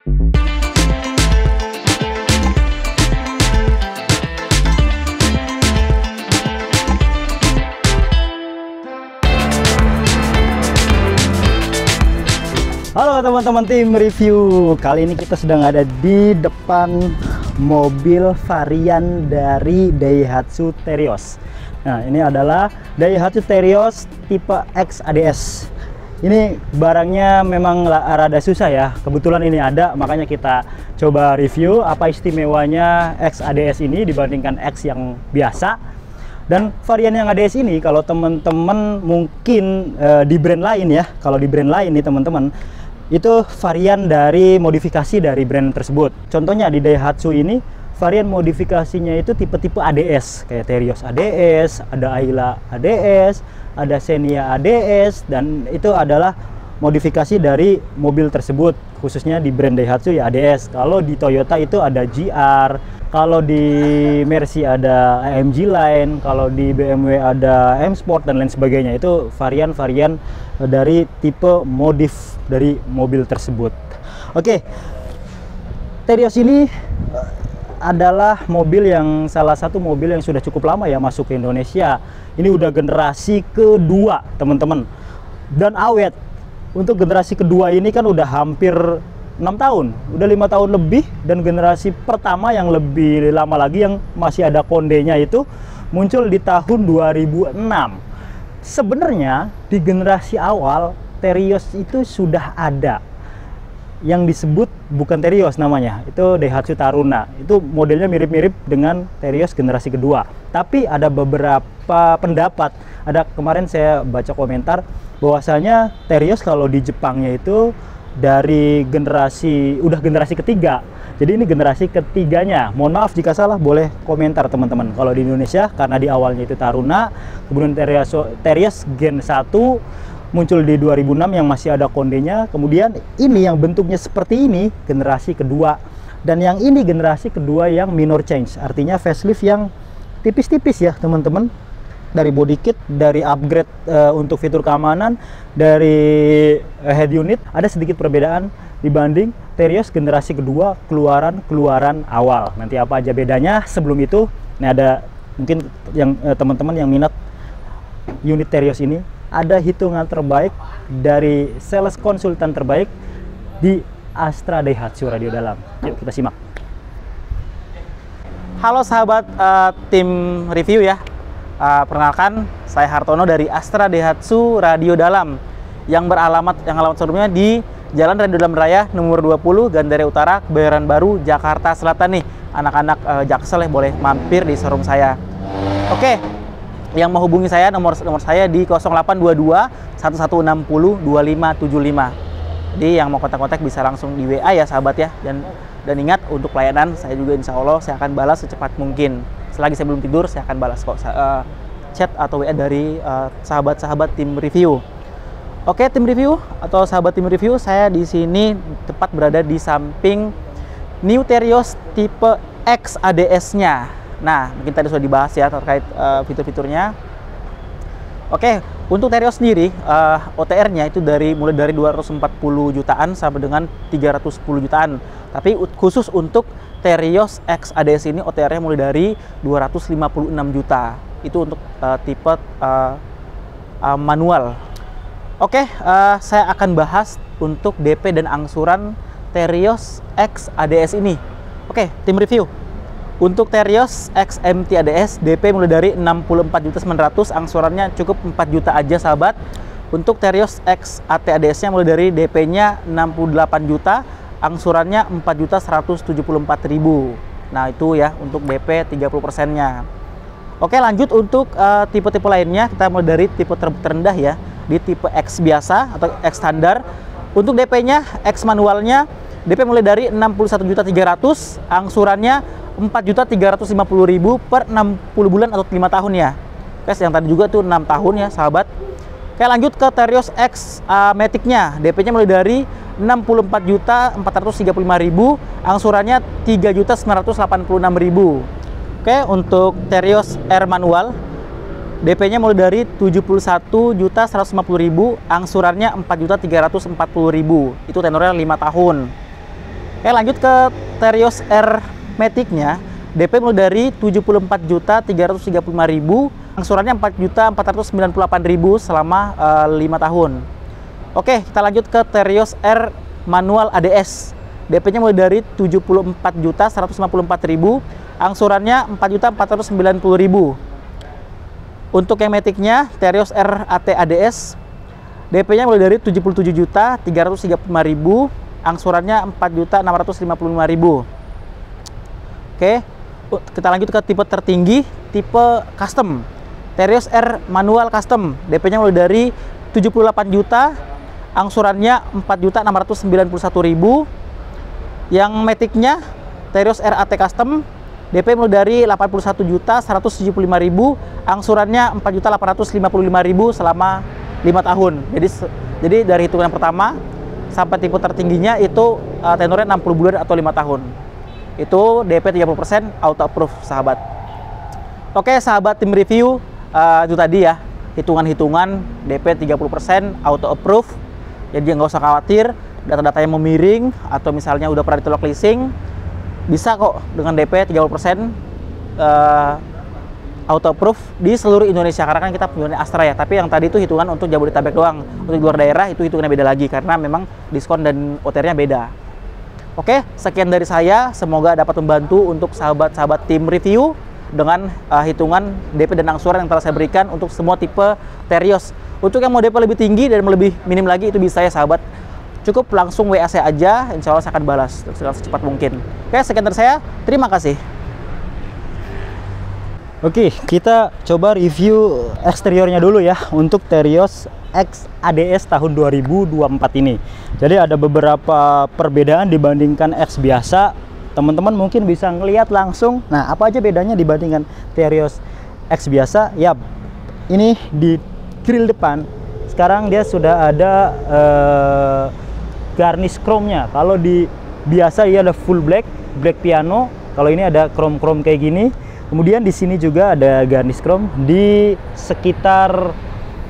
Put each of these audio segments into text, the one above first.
Halo teman-teman tim review, kali ini kita sedang ada di depan mobil varian dari Daihatsu Terios. Nah, ini adalah Daihatsu Terios tipe X ADS. Ini barangnya memang rada susah ya, kebetulan ini ada, makanya kita coba review apa istimewanya X ADS ini dibandingkan X yang biasa. Dan varian yang ADS ini kalau teman-teman mungkin di brand lain ya, kalau di brand lain nih teman-teman, itu varian dari modifikasi dari brand tersebut. Contohnya di Daihatsu ini varian modifikasinya itu tipe-tipe ADS, kayak Terios ADS, ada Ayla ADS, ada Xenia ADS, dan itu adalah modifikasi dari mobil tersebut, khususnya di brand Daihatsu ya ADS. Kalau di Toyota itu ada GR, kalau di Mercy ada AMG Line, kalau di BMW ada M Sport dan lain sebagainya. Itu varian-varian dari tipe modif dari mobil tersebut. Oke, Terios ini adalah mobil yang salah satu mobil yang sudah cukup lama ya masuk ke Indonesia. Ini udah generasi kedua teman-teman, dan awet. Untuk generasi kedua ini kan udah hampir 6 tahun, udah 5 tahun lebih. Dan generasi pertama yang lebih lama lagi yang masih ada kondenya itu muncul di tahun 2006. Sebenarnya di generasi awal Terios itu sudah ada yang disebut bukan Terios namanya, itu Daihatsu Taruna. Itu modelnya mirip-mirip dengan Terios generasi kedua, tapi ada beberapa pendapat. Ada kemarin saya baca komentar bahwasanya Terios kalau di Jepangnya itu dari udah generasi ketiga, jadi ini generasi ketiganya. Mohon maaf jika salah, boleh komentar teman-teman. Kalau di Indonesia karena di awalnya itu Taruna, kemudian Terios Gen 1 muncul di 2006 yang masih ada kondenya, kemudian ini yang bentuknya seperti ini generasi kedua, dan yang ini generasi kedua yang minor change, artinya facelift yang tipis-tipis ya teman-teman. Dari body kit, dari upgrade untuk fitur keamanan, dari head unit, ada sedikit perbedaan dibanding Terios generasi kedua keluaran awal. Nanti apa aja bedanya sebelum itu, ini ada mungkin yang teman-teman yang minat unit Terios ini, ada hitungan terbaik dari sales konsultan terbaik di Astra Daihatsu Radio Dalam. Yuk kita simak. Halo sahabat tim review ya. Perkenalkan, saya Hartono dari Astra Daihatsu Radio Dalam yang alamat showroomnya di Jalan Radio Dalam Raya nomor 20 Gandaria Utara, Kebayoran Baru, Jakarta Selatan nih. Anak-anak Jaksel ya boleh mampir di showroom saya. Oke, yang mau hubungi saya nomor saya di 0822 1160 2575. Jadi yang mau kontak-kontak bisa langsung di WA ya sahabat ya. Dan ingat, untuk pelayanan saya juga insya Allah saya akan balas secepat mungkin. Selagi saya belum tidur, saya akan balas kok chat atau WA dari sahabat-sahabat tim review. Oke, tim review atau sahabat tim review, saya di sini tepat berada di samping New Terios tipe X ADS-nya. Nah, mungkin tadi sudah dibahas ya terkait fitur-fiturnya. Oke, untuk Terios sendiri, OTR-nya itu mulai dari 240 jutaan sampai dengan 310 jutaan. Tapi khusus untuk Terios X ADS ini OTR-nya mulai dari 256 juta. Itu untuk tipe manual. Oke, saya akan bahas untuk DP dan angsuran Terios X ADS ini. Oke, tim review. Untuk Terios X MT ADS DP mulai dari 64.900.000, angsurannya cukup 4 juta aja sahabat. Untuk Terios X AT ADS-nya mulai dari DP-nya 68 juta, angsurannya 4.174.000. Nah, itu ya untuk DP 30%-nya. Oke, lanjut untuk tipe-tipe lainnya. Kita mulai dari tipe terendah ya, di tipe X biasa atau X standar. Untuk DP-nya, X manualnya DP mulai dari 61.300.000, angsurannya 4.350.000 per 60 bulan atau 5 tahun ya. Oke, yang tadi juga tuh 6 tahun ya sahabat. Oke, lanjut ke Terios X Matic-nya. DP-nya mulai dari 64.435.000, angsurannya 3.986.000. Oke, untuk Terios R manual DP-nya mulai dari 71.150.000, angsurannya 4.340.000. Itu tenornya 5 tahun. Oke, lanjut ke Terios R Matic-nya. DP mulai dari 74.335.000, angsurannya 4.498.000 selama 5 tahun. Oke, kita lanjut ke Terios R manual ADS. DP-nya mulai dari 74.154.000, angsurannya 4.490.000. Untuk yang Matic-nya, Terios R AT ADS, DP-nya mulai dari 77.335.000, angsurannya 4.655.000. Oke, kita lanjut ke tipe tertinggi, tipe custom. Terios R manual custom, DP-nya mulai dari 78 juta, angsurannya 4.691.000. Yang Matic-nya, Terios R AT custom, DP mulai dari 81.175.000, angsurannya 4.855.000 selama 5 tahun. Jadi dari hitungan pertama sampai tipe tertingginya itu tenornya 60 bulan atau 5 tahun. Itu DP 30% auto approve, sahabat. Oke, sahabat tim review, itu tadi ya hitungan-hitungan DP 30% auto approve. Jadi nggak usah khawatir data-datanya memiring atau misalnya udah pernah ditolak leasing, bisa kok dengan DP 30% auto approve di seluruh Indonesia, karena kan kita punya Astra ya. Tapi yang tadi itu hitungan untuk Jabodetabek doang. Untuk luar daerah itu hitungannya beda lagi karena memang diskon dan OTR-nya beda. Oke, sekian dari saya. Semoga dapat membantu untuk sahabat-sahabat tim review dengan hitungan DP dan angsuran yang telah saya berikan untuk semua tipe Terios. Untuk yang mau DP lebih tinggi dan lebih minim lagi, itu bisa ya sahabat. Cukup langsung WA saya aja, insya Allah saya akan balas secepat mungkin. Oke, sekian dari saya. Terima kasih. Oke, kita coba review eksteriornya dulu ya untuk Terios X ADS tahun 2024 ini. Jadi ada beberapa perbedaan dibandingkan X biasa. Teman-teman mungkin bisa ngelihat langsung. Nah, apa aja bedanya dibandingkan Terios X biasa? Ya, ini di grill depan. Sekarang dia sudah ada garnish chrome-nya. Kalau di biasa ia ada full black piano. Kalau ini ada chrome kayak gini. Kemudian di sini juga ada garnish chrome di sekitar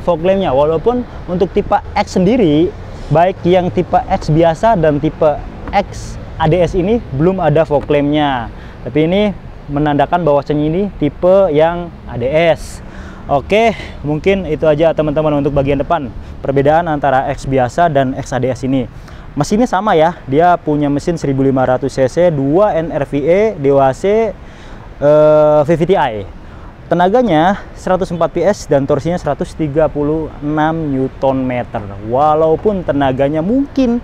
fog lamp-nya. Walaupun untuk tipe X sendiri, baik yang tipe X biasa dan tipe X ADS ini belum ada fog lamp-nya. Tapi ini menandakan bahwasanya ini tipe yang ADS. Oke, mungkin itu aja teman-teman untuk bagian depan. Perbedaan antara X biasa dan X ADS ini. Mesinnya sama ya, dia punya mesin 1500 cc, 2 NRVE, DOHC, VVTi. Tenaganya 104 PS dan torsinya 136 Nm. Walaupun tenaganya mungkin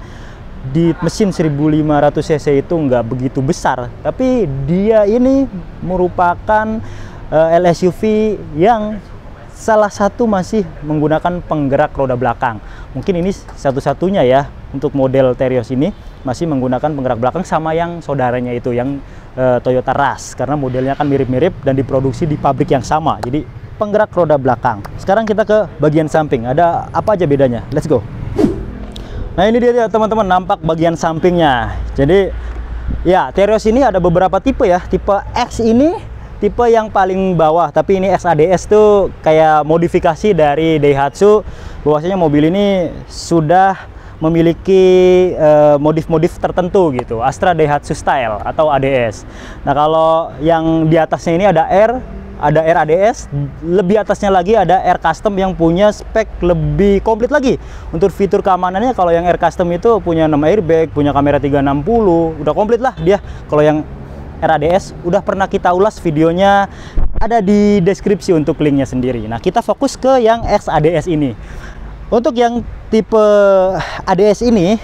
di mesin 1500 cc itu nggak begitu besar, tapi dia ini merupakan LSUV yang salah satu masih menggunakan penggerak roda belakang. Mungkin ini satu-satunya ya untuk model Terios ini masih menggunakan penggerak belakang, sama yang saudaranya itu yang Toyota Rush, karena modelnya kan mirip-mirip dan diproduksi di pabrik yang sama. Jadi penggerak roda belakang. Sekarang kita ke bagian samping. Ada apa aja bedanya? Let's go. Nah, ini dia teman-teman, nampak bagian sampingnya. Jadi ya, Terios ini ada beberapa tipe ya. Tipe X ini tipe yang paling bawah, tapi ini X ADS tuh kayak modifikasi dari Daihatsu. Bahwasanya mobil ini sudah memiliki modif-modif tertentu gitu, Astra Daihatsu Style atau ADS. Nah, kalau yang di atasnya ini ada R ADS, lebih atasnya lagi ada R Custom yang punya spek lebih komplit lagi. Untuk fitur keamanannya, kalau yang R Custom itu punya 6 airbag, punya kamera 360, udah komplit lah dia. Kalau yang RADS udah pernah kita ulas videonya, ada di deskripsi untuk linknya sendiri. Nah, kita fokus ke yang X ADS ini. Untuk yang tipe ADS ini,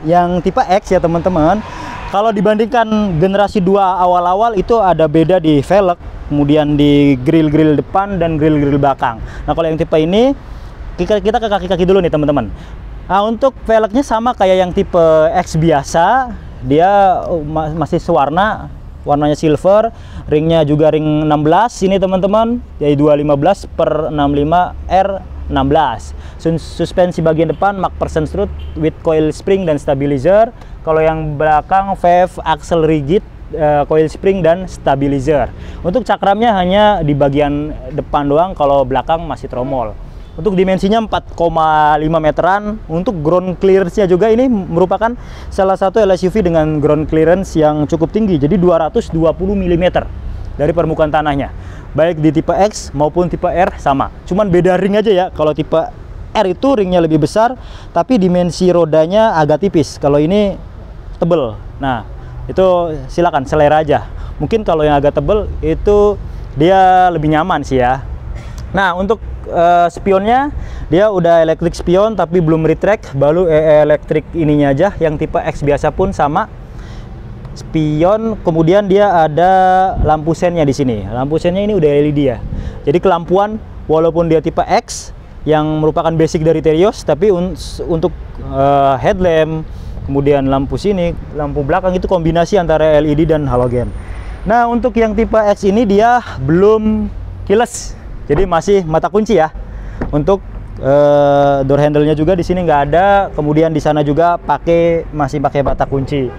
yang tipe X ya teman-teman, kalau dibandingkan generasi 2 awal-awal itu ada beda di velg, kemudian di grill depan dan grill belakang. Nah, kalau yang tipe ini, kita ke kaki-kaki dulu nih teman-teman. Nah, untuk velgnya sama kayak yang tipe X biasa, dia masih warnanya silver, ringnya juga ring 16 ini teman-teman, jadi 215/65R16. Suspensi bagian depan Mach percent strut with coil spring dan stabilizer. Kalau yang belakang valve axle rigid, coil spring dan stabilizer. Untuk cakramnya hanya di bagian depan doang, kalau belakang masih tromol. Untuk dimensinya 4,5 meteran. Untuk ground clearance-nya juga ini merupakan salah satu LSUV dengan ground clearance yang cukup tinggi. Jadi 220 mm dari permukaan tanahnya. Baik di tipe X maupun tipe R sama. Cuman beda ring aja ya. Kalau tipe R itu ringnya lebih besar, tapi dimensi rodanya agak tipis. Kalau ini tebel. Nah, itu silakan selera aja. Mungkin kalau yang agak tebel itu dia lebih nyaman sih ya. Nah, untuk spionnya dia udah elektrik spion tapi belum retract, baru elektrik ininya aja. Yang tipe X biasa pun sama spion. Kemudian dia ada lampu sennya di sini. Lampu sennya ini udah LED ya. Jadi kelampuan walaupun dia tipe X yang merupakan basic dari Terios, tapi untuk headlamp, kemudian lampu sini, lampu belakang itu kombinasi antara LED dan halogen. Nah, untuk yang tipe X ini dia belum keyless. Jadi masih mata kunci ya. Untuk door handle-nya juga di sini nggak ada. Kemudian di sana juga masih pakai mata kunci.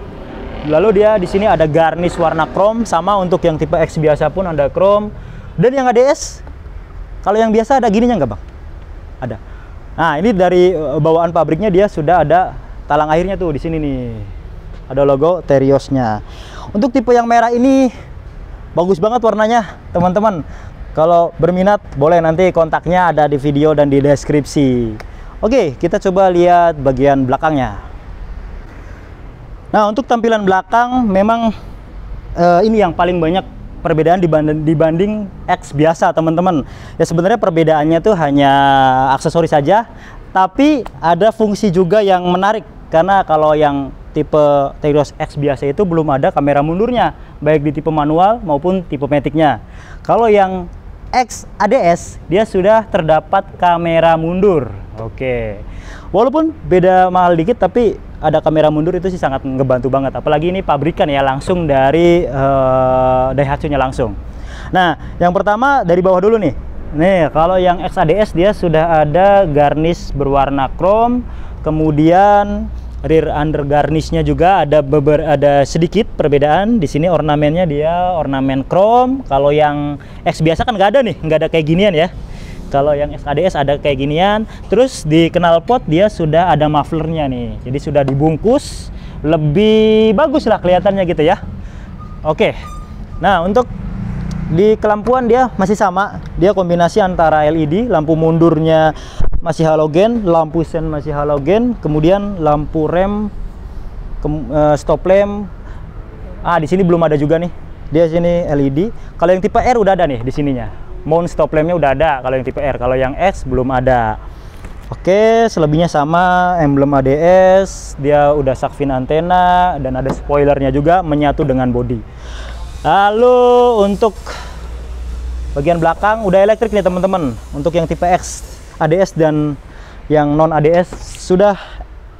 Lalu dia di sini ada garnish warna chrome, sama untuk yang tipe X biasa pun ada chrome. Dan yang ADS, kalau yang biasa ada gininya nggak bang? Ada. Nah, ini dari bawaan pabriknya dia sudah ada talang airnya tuh di sini nih. Ada logo Teriosnya. Untuk tipe yang merah ini bagus banget warnanya, teman-teman. Kalau berminat boleh nanti kontaknya ada di video dan di deskripsi. Oke, kita coba lihat bagian belakangnya. Nah, untuk tampilan belakang memang ini yang paling banyak perbedaan dibanding X biasa, teman-teman. Ya sebenarnya perbedaannya tuh hanya aksesoris saja, tapi ada fungsi juga yang menarik. Karena kalau yang tipe Terios X biasa itu belum ada kamera mundurnya, baik di tipe manual maupun tipe matic-nya. Kalau yang X ADS dia sudah terdapat kamera mundur. Oke. Walaupun beda mahal dikit, tapi ada kamera mundur itu sih sangat ngebantu banget. Apalagi ini pabrikan ya, langsung dari Daihatsu-nya langsung. Nah, yang pertama dari bawah dulu nih. Nih, kalau yang X ADS dia sudah ada garnish berwarna chrome, kemudian rear under garnishnya juga ada sedikit perbedaan. Di sini ornamennya dia ornamen chrome. Kalau yang X biasa kan nggak ada nih, nggak ada kayak ginian ya. Kalau yang XADS ada kayak ginian. Terus di knalpot dia sudah ada mufflernya nih. Jadi sudah dibungkus, lebih bagus lah kelihatannya gitu ya. Oke. Nah, untuk di kelampuan dia masih sama. Dia kombinasi antara LED, lampu mundurnya masih halogen, lampu sen masih halogen, kemudian lampu rem, stop lamp. Di sini belum ada juga nih. Dia sini LED. Kalau yang tipe R udah ada nih di sininya. Mount stop lampnya udah ada kalau yang tipe R. Kalau yang X belum ada. Oke, selebihnya sama, emblem ADS, dia udah shark fin antena dan ada spoilernya juga menyatu dengan bodi. Lalu untuk bagian belakang udah elektrik nih teman-teman. Untuk yang tipe X ADS dan yang non ADS sudah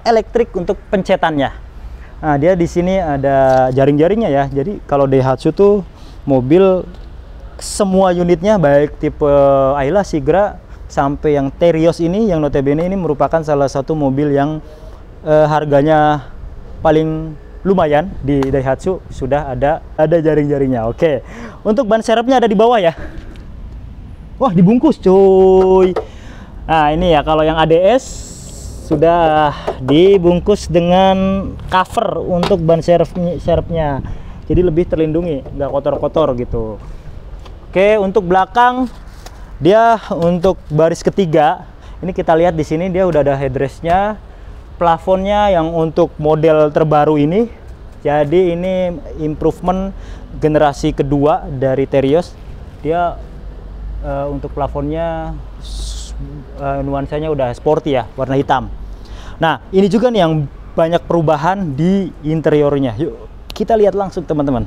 elektrik untuk pencetannya. Nah, dia di sini ada jaring-jaringnya ya. Jadi kalau Daihatsu tuh mobil semua unitnya baik tipe Ayla, Sigra sampai yang Terios ini, yang notabene ini merupakan salah satu mobil yang harganya paling lumayan di Daihatsu, sudah ada jaring-jaringnya. Oke. Untuk ban serepnya ada di bawah ya. Wah, dibungkus cuy. Nah, ini ya kalau yang ADS sudah dibungkus dengan cover untuk ban serepnya. Jadi lebih terlindungi, nggak kotor-kotor gitu. Oke, untuk belakang dia untuk baris ketiga ini kita lihat di sini dia udah ada headrestnya, plafonnya yang untuk model terbaru ini. Jadi ini improvement generasi kedua dari Terios. Dia untuk plafonnya nuansanya udah sporty ya, warna hitam. Nah, ini juga nih yang banyak perubahan di interiornya. Yuk kita lihat langsung teman-teman.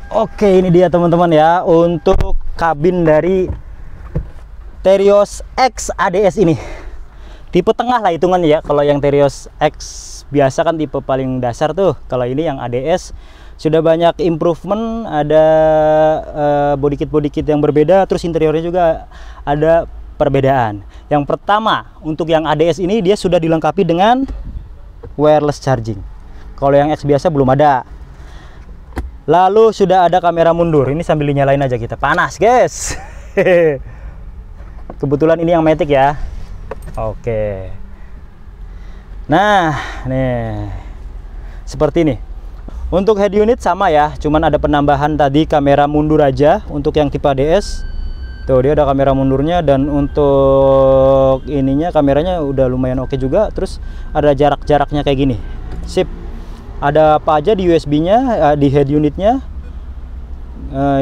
Oke, ini dia teman-teman ya untuk kabin dari Terios X ADS ini. Tipe tengah lah hitungannya ya. Kalau yang Terios X biasa kan tipe paling dasar tuh. Kalau ini yang ADS sudah banyak improvement, ada body kit yang berbeda, terus interiornya juga ada perbedaan. Yang pertama, untuk yang ADS ini dia sudah dilengkapi dengan wireless charging. Kalau yang X biasa belum ada. Lalu sudah ada kamera mundur. Ini sambil dinyalain aja kita. Panas, guys. Kebetulan ini yang Matic ya. Oke. Nah, nih. Seperti ini. Untuk head unit sama ya, cuman ada penambahan tadi kamera mundur aja untuk yang tipe ADS. Tuh, dia ada kamera mundurnya, dan untuk ininya kameranya udah lumayan oke juga. Terus ada jarak-jaraknya kayak gini. Sip. Ada apa aja di USB-nya, di head unitnya.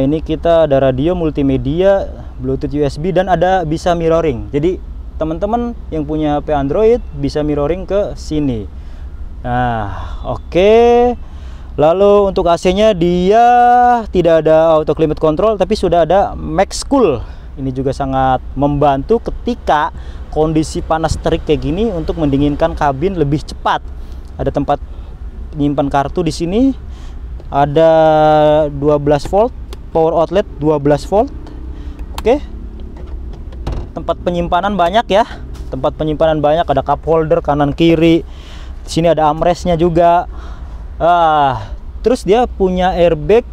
Ini kita ada radio, multimedia, Bluetooth USB, dan ada bisa mirroring. Jadi teman-teman yang punya HP Android bisa mirroring ke sini. Nah, oke. Lalu untuk AC-nya dia tidak ada auto climate control, tapi sudah ada max cool. Ini juga sangat membantu ketika kondisi panas terik kayak gini untuk mendinginkan kabin lebih cepat. Ada tempat menyimpan kartu di sini. Ada 12 volt, power outlet 12 volt. Oke. Tempat penyimpanan banyak ya. Tempat penyimpanan banyak, ada cup holder kanan kiri. Di sini ada armrestnya juga. Terus dia punya airbag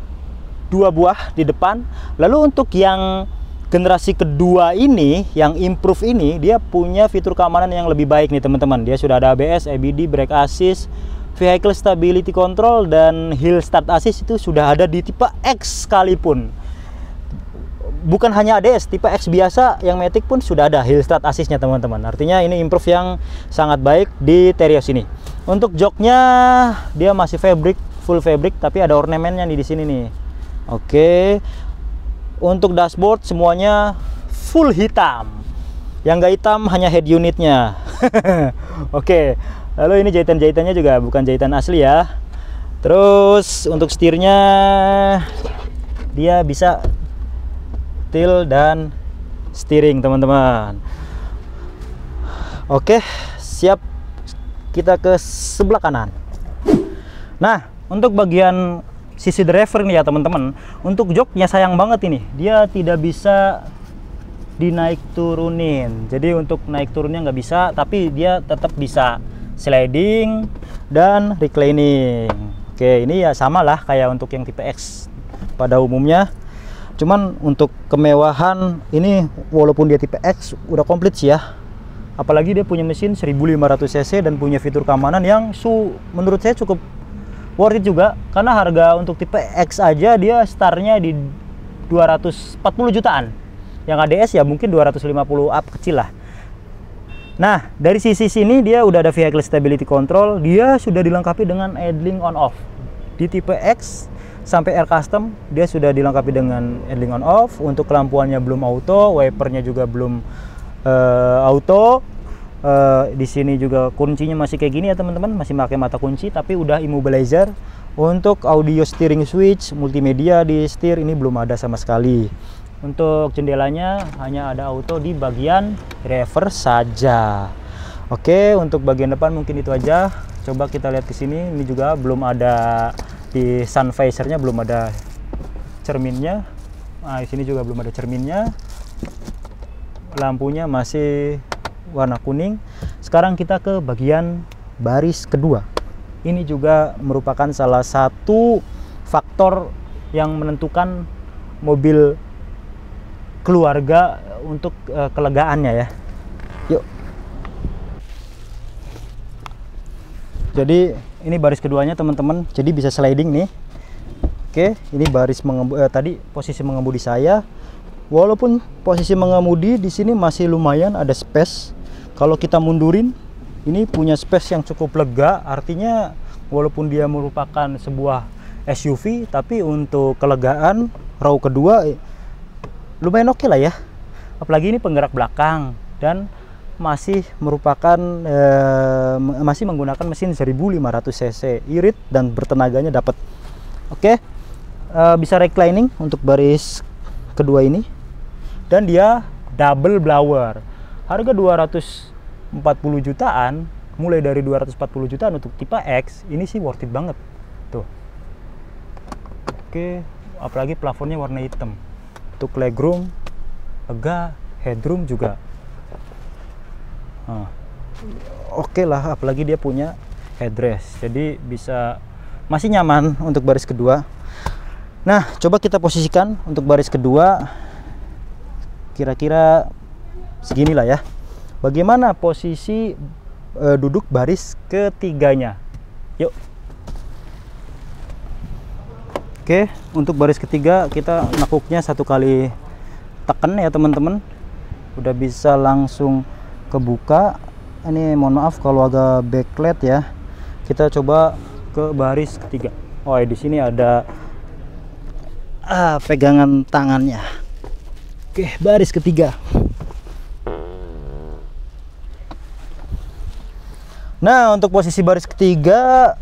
2 buah di depan. Lalu untuk yang generasi kedua ini, yang improve ini, dia punya fitur keamanan yang lebih baik nih teman-teman. Dia sudah ada ABS, EBD, brake assist, vehicle stability control, dan hill start assist itu sudah ada di tipe X sekalipun. Bukan hanya ADS, tipe X biasa yang Matic pun sudah ada hill start assist-nya teman-teman. Artinya ini improve yang sangat baik di Terios ini. Untuk joknya dia masih fabric, full fabric, tapi ada ornamennya nih di sini nih. Oke. Untuk dashboard semuanya full hitam. Yang nggak hitam hanya head unitnya. Oke. Lalu ini jahitan-jahitannya juga bukan jahitan asli ya. Terus untuk setirnya dia bisa tilt dan steering teman-teman. Oke, siap. Kita ke sebelah kanan. Nah, untuk bagian sisi driver nih ya teman-teman, untuk joknya sayang banget ini, dia tidak bisa dinaik turunin. Jadi untuk naik turunnya nggak bisa, tapi dia tetap bisa sliding dan reclining. Oke, ini ya sama lah kayak untuk yang tipe X pada umumnya. Cuman untuk kemewahan ini, walaupun dia tipe X udah komplit sih ya. Apalagi dia punya mesin 1500 cc dan punya fitur keamanan yang menurut saya cukup worth it juga. Karena harga untuk tipe X aja dia startnya di 240 jutaan. Yang ADS ya mungkin 250 up kecil lah. Nah, dari sisi sini dia udah ada vehicle stability control. Dia sudah dilengkapi dengan idling on off. Di tipe X sampai R Custom dia sudah dilengkapi dengan idling on off. Untuk lampuannya belum auto, wipernya juga belum auto. Di sini juga kuncinya masih kayak gini ya teman-teman, masih pakai mata kunci tapi udah immobilizer. Untuk audio steering switch, multimedia di setir ini belum ada sama sekali. Untuk jendelanya hanya ada auto di bagian reverse saja. Oke, untuk bagian depan mungkin itu aja. Coba kita lihat ke sini, ini juga belum ada di sun visornya, belum ada cerminnya. Nah, di sini juga belum ada cerminnya. Lampunya masih warna kuning. Sekarang kita ke bagian baris kedua. Ini juga merupakan salah satu faktor yang menentukan mobil keluarga untuk kelegaannya ya. Yuk. Jadi ini baris keduanya teman-teman. Jadi bisa sliding nih. Oke, ini baris tadi posisi mengemudi saya. Walaupun posisi mengemudi di sini masih lumayan ada space. Kalau kita mundurin, ini punya space yang cukup lega. Artinya walaupun dia merupakan sebuah SUV, tapi untuk kelegaan row kedua lumayan oke lah ya. Apalagi ini penggerak belakang dan masih merupakan masih menggunakan mesin 1500 cc, irit dan bertenaganya dapat. Oke. Bisa reclining untuk baris kedua ini. Dan dia double blower. Harga 240 jutaan, mulai dari 240 jutaan untuk tipe X, ini sih worth it banget. Tuh. Oke, apalagi plafonnya warna hitam. Untuk legroom lega, headroom juga. Oke lah, apalagi dia punya headrest, jadi masih nyaman untuk baris kedua. Nah, coba kita posisikan untuk baris kedua kira-kira seginilah ya. Bagaimana posisi duduk baris ketiganya? Yuk. Oke, untuk baris ketiga kita nekuknya 1 kali tekan ya teman-teman. Udah bisa langsung kebuka. Ini mohon maaf kalau agak backlight ya. Kita coba ke baris ketiga. Oh, di sini ada pegangan tangannya. Oke, baris ketiga. Nah, untuk posisi baris ketiga,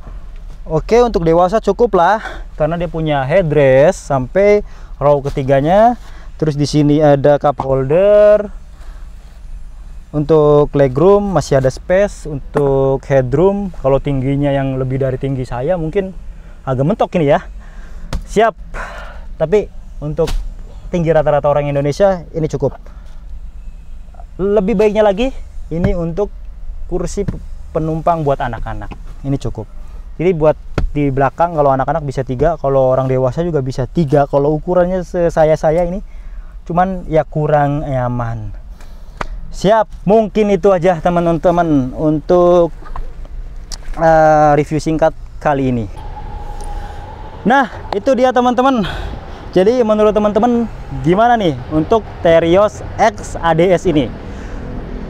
oke, untuk dewasa cukup lah, karena dia punya headrest sampai row ketiganya. Terus di sini ada cup holder. Untuk legroom masih ada space. Untuk headroom, kalau tingginya yang lebih dari tinggi saya mungkin agak mentok ini ya. Siap. Tapi untuk tinggi rata-rata orang Indonesia ini cukup. Lebih baiknya lagi, ini untuk kursi penumpang buat anak-anak. Ini cukup. Jadi buat di belakang kalau anak-anak bisa 3, kalau orang dewasa juga bisa 3. Kalau ukurannya saya ini cuman ya kurang nyaman. Siap, mungkin itu aja teman-teman untuk review singkat kali ini. Nah, itu dia teman-teman. Jadi menurut teman-teman gimana nih untuk Terios X ADS ini?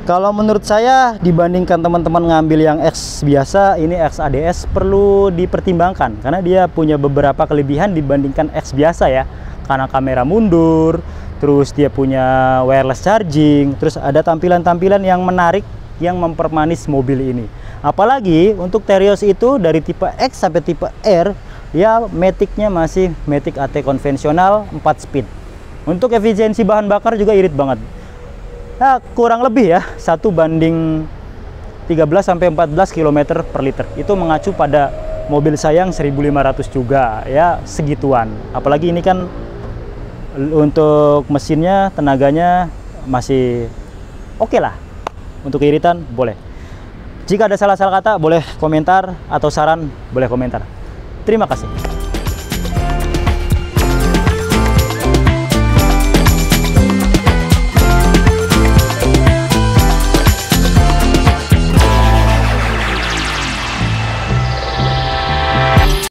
Kalau menurut saya, dibandingkan teman-teman ngambil yang X biasa, ini X ADS perlu dipertimbangkan karena dia punya beberapa kelebihan dibandingkan X biasa ya. Karena kamera mundur, terus dia punya wireless charging, terus ada tampilan-tampilan yang menarik yang mempermanis mobil ini. Apalagi untuk Terios itu dari tipe X sampai tipe R, ya Matic-nya masih Matic AT konvensional 4 speed. Untuk efisiensi bahan bakar juga irit banget. Nah, kurang lebih ya 1:13 sampai 14 km per liter. Itu mengacu pada mobil saya yang 1500 juga ya, segituan. Apalagi ini kan untuk mesinnya, tenaganya masih oke lah. Untuk iritan boleh. Jika ada salah-salah kata boleh komentar, atau saran boleh komentar. Terima kasih.